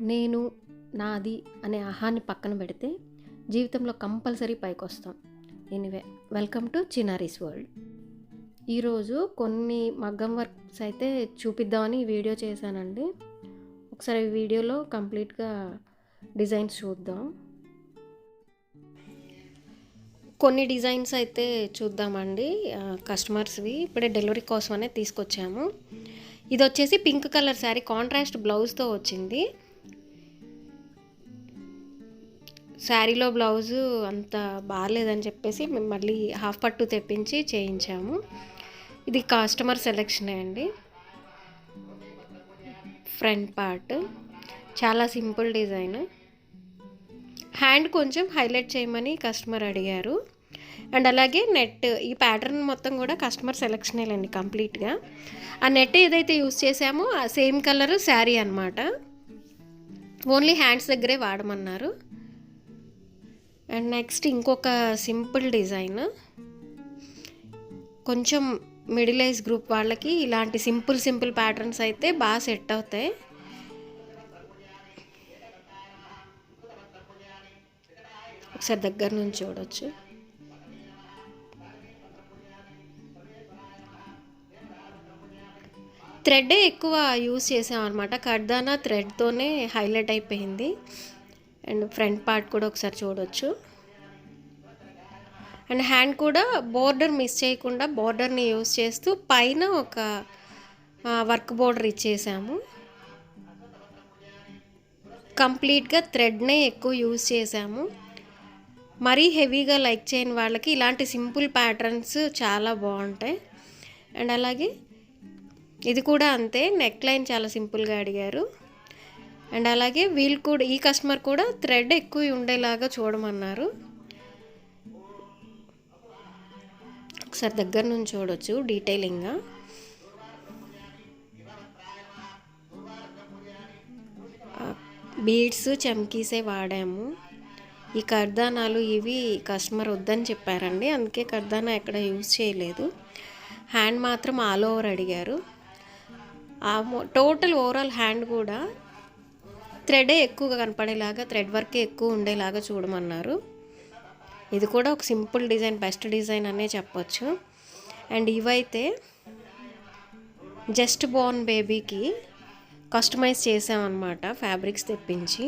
నేను, నాది అనే అహాన్ని పక్కన పెడితే జీవితంలో కంపల్సరీ పైకొస్తాం. Anyway, welcome to Chinnari's world. ఈరోజు కొన్ని మగ్గం వర్క్స్ అయితే చూపిద్దామని ఈ వీడియో చేశానండి. ఒకసారి ఈ వీడియోలో కంప్లీట్గా డిజైన్స్ చూద్దాం. కొన్ని డిజైన్స్ అయితే చూద్దామండి, కస్టమర్స్వి. ఇప్పుడే డెలివరీ కోసమనే తీసుకొచ్చాము. ఇది వచ్చేసి పింక్ కలర్ శారీ, కాంట్రాస్ట్ బ్లౌజ్తో వచ్చింది. శారీలో బ్లౌజు అంత బాగాలేదని చెప్పేసి మేము మళ్ళీ హాఫ్ పట్టు తెప్పించి చేయించాము. ఇది కస్టమర్ సెలెక్షనే అండి. ఫ్రంట్ పార్ట్ చాలా సింపుల్ డిజైన్. హ్యాండ్ కొంచెం హైలైట్ చేయమని కస్టమర్ అడిగారు. అండ్ అలాగే నెట్, ఈ ప్యాటర్న్ మొత్తం కూడా కస్టమర్ సెలెక్షనేలండి కంప్లీట్గా. ఆ నెట్ ఏదైతే యూస్ చేసామో ఆ సేమ్ కలర్ శారీ అనమాట. ఓన్లీ హ్యాండ్స్ దగ్గరే వాడమన్నారు. అండ్ నెక్స్ట్ ఇంకొక సింపుల్ డిజైన్. కొంచెం మిడిల్ ఏజ్ గ్రూప్ వాళ్ళకి ఇలాంటి సింపుల్ ప్యాటర్న్స్ అయితే బాగా సెట్ అవుతాయి. ఒకసారి దగ్గర నుంచి చూడొచ్చు. థ్రెడ్ ఎక్కువ యూస్ చేసాం అనమాట. కర్దానా థ్రెడ్తోనే హైలైట్ అయిపోయింది. అండ్ ఫ్రంట్ పార్ట్ కూడా ఒకసారి చూడొచ్చు. అండ్ హ్యాండ్ కూడా బోర్డర్ మిస్ చేయకుండా బోర్డర్ని యూస్ చేస్తూ పైన ఒక వర్క్ బోర్డర్ ఇచ్చేసాము. కంప్లీట్గా థ్రెడ్నే ఎక్కువ యూస్ చేసాము. మరీ హెవీగా లైక్ చేయని వాళ్ళకి ఇలాంటి సింపుల్ ప్యాటర్న్స్ చాలా బాగుంటాయి. అండ్ అలాగే ఇది కూడా అంతే, నెక్ లైన్ చాలా సింపుల్గా అడిగారు. అండ్ అలాగే వీళ్ళు కూడా, ఈ కస్టమర్ కూడా థ్రెడ్ ఎక్కువ ఉండేలాగా చూడమన్నారు. ఒకసారి దగ్గర నుంచి చూడొచ్చు డీటెయిలింగ్గా. బీడ్స్, చమ్కీసే వాడాము. ఈ కర్దానాలు ఇవి కస్టమర్ వద్దని చెప్పారండి, అందుకే కర్దానా ఎక్కడ యూజ్ చేయలేదు. హ్యాండ్ మాత్రం ఆల్ ఓవర్ అడిగారు. టోటల్ ఓవరాల్ హ్యాండ్ కూడా థ్రెడే ఎక్కువగా కనపడేలాగా, థ్రెడ్ వర్కే ఎక్కువ ఉండేలాగా చూడమన్నారు. ఇది కూడా ఒక సింపుల్ డిజైన్, బెస్ట్ డిజైన్ అనే చెప్పొచ్చు. అండ్ ఇవైతే జస్ట్ బోర్న్ బేబీకి కస్టమైజ్ చేసామన్నమాట, ఫ్యాబ్రిక్స్ తెప్పించి.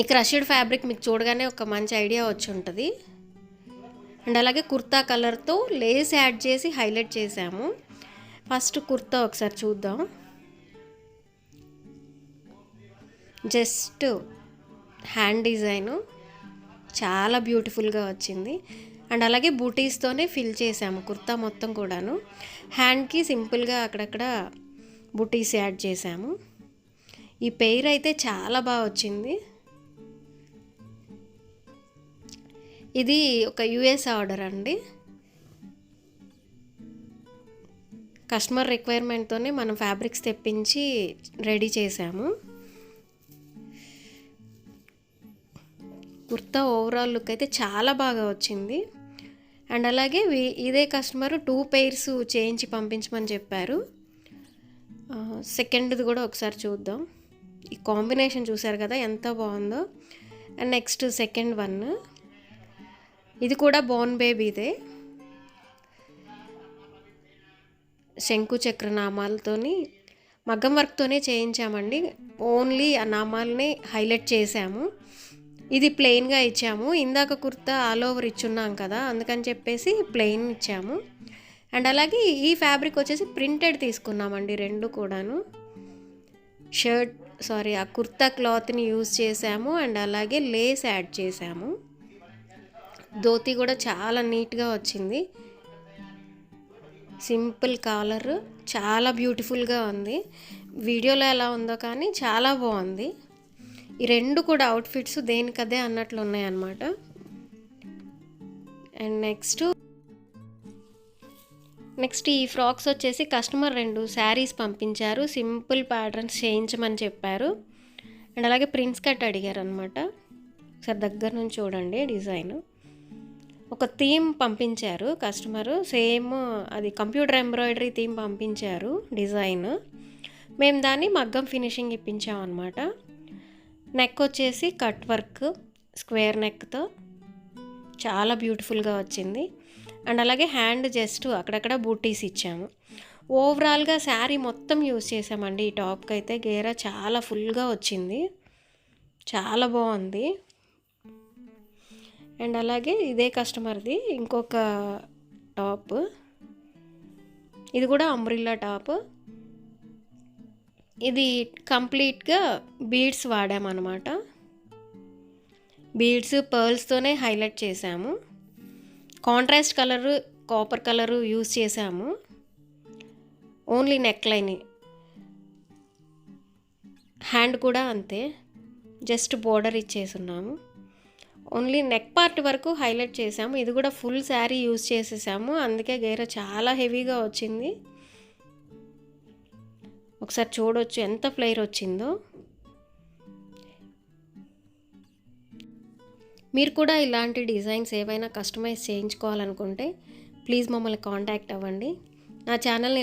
ఈ క్రషెడ్ ఫ్యాబ్రిక్ మీకు చూడగానే ఒక మంచి ఐడియా వచ్చి ఉంటుంది. అండ్ అలాగే కుర్తా కలర్తో లేస్ యాడ్ చేసి హైలైట్ చేసాము. ఫస్ట్ కుర్తా ఒకసారి చూద్దాం. జస్ట్ హ్యాండ్ డిజైను చాలా బ్యూటిఫుల్గా వచ్చింది. అండ్ అలాగే బూటీస్తోనే ఫిల్ చేసాము కుర్తా మొత్తం కూడాను. హ్యాండ్కి సింపుల్గా అక్కడక్కడ బూటీస్ యాడ్ చేసాము. ఈ పెయిర్ అయితే చాలా బాగా వచ్చింది. ఇది ఒక యుఎస్ ఆర్డర్ అండి. కస్టమర్ రిక్వైర్మెంట్తోనే మనం ఫ్యాబ్రిక్స్ తెప్పించి రెడీ చేసాము. కుర్తా ఓవరాల్ లుక్ అయితే చాలా బాగా వచ్చింది. అండ్ అలాగే ఇదే కస్టమర్ 2 పెయిర్స్ చేయించి పంపించమని చెప్పారు. సెకండ్ది కూడా ఒకసారి చూద్దాం. ఈ కాంబినేషన్ చూసారు కదా ఎంత బాగుందో. అండ్ నెక్స్ట్ సెకండ్ వన్, ఇది కూడా బోర్న్ బేబీదే. శంకు చక్ర నామాలతోని మగ్గం వర్క్తోనే చేయించామండి. ఓన్లీ ఆ నామాలని హైలైట్ చేసాము. ఇది ప్లెయిన్గా ఇచ్చాము. ఇందాక కుర్తా ఆల్ ఓవర్ ఇచ్చున్నాం కదా, అందుకని చెప్పేసి ప్లెయిన్ ఇచ్చాము. అండ్ అలాగే ఈ ఫ్యాబ్రిక్ వచ్చేసి ప్రింటెడ్ తీసుకున్నామండి, రెండు కూడాను. ఆ కుర్తా క్లాత్ని యూజ్ చేసాము. అండ్ అలాగే లేస్ యాడ్ చేసాము. ధోతి కూడా చాలా నీట్గా వచ్చింది. సింపుల్ కాలర్ చాలా బ్యూటిఫుల్గా ఉంది. వీడియోలో ఎలా ఉందో కానీ చాలా బాగుంది. ఈ రెండు కూడా అవుట్ఫిట్స్ దేనికదే అన్నట్లు ఉన్నాయన్నమాట. అండ్ నెక్స్ట్ ఈ ఫ్రాక్స్ వచ్చేసి కస్టమర్ 2 శారీస్ పంపించారు. సింపుల్ ప్యాటర్న్స్ చేయించమని చెప్పారు. అండ్ అలాగే ప్రిన్స్ కట్ అడిగారు అనమాట. ఒకసారి దగ్గర నుంచి చూడండి డిజైన్. ఒక థీమ్ పంపించారు కస్టమరు, సేమ్ అది కంప్యూటర్ ఎంబ్రాయిడరీ థీమ్ పంపించారు డిజైన్. మేము దాన్ని మగ్గం ఫినిషింగ్ ఇప్పించామన్నమాట. నెక్ వచ్చేసి కట్ వర్క్ స్క్వేర్ నెక్తో చాలా బ్యూటిఫుల్గా వచ్చింది. అండ్ అలాగే హ్యాండ్ జస్ట్ అక్కడక్కడ బూటీస్ ఇచ్చాము. ఓవరాల్గా శారీ మొత్తం యూజ్ చేసామండి. ఈ టాప్కి అయితే గేరా చాలా ఫుల్గా వచ్చింది, చాలా బాగుంది. అండ్ అలాగే ఇదే కస్టమర్ది ఇంకొక టాప్, ఇది కూడా అంబ్రిల్లా టాప్. ఇది కంప్లీట్గా బీడ్స్ వాడామన్నమాట. బీడ్స్ పర్ల్స్తోనే హైలైట్ చేసాము. Contrast colour copper colour use చేసాము. ఓన్లీ నెక్ లైన్, హ్యాండ్ కూడా అంతే, జస్ట్ బోర్డర్ ఇచ్చేసున్నాము. ఓన్లీ నెక్ పార్ట్ వరకు హైలైట్ చేసాము. ఇది కూడా ఫుల్ శారీ యూజ్ చేసేసాము, అందుకే గేర చాలా హెవీగా వచ్చింది. ఒకసారి చూడొచ్చు ఎంత ఫ్లేర్ వచ్చిందో. మీరు కూడా ఇలాంటి డిజైన్స్ ఏవైనా కస్టమైజ్ చేయించుకోవాలనుకుంటే ప్లీజ్ మమ్మల్ని కాంటాక్ట్ అవ్వండి. నా ఛానల్ని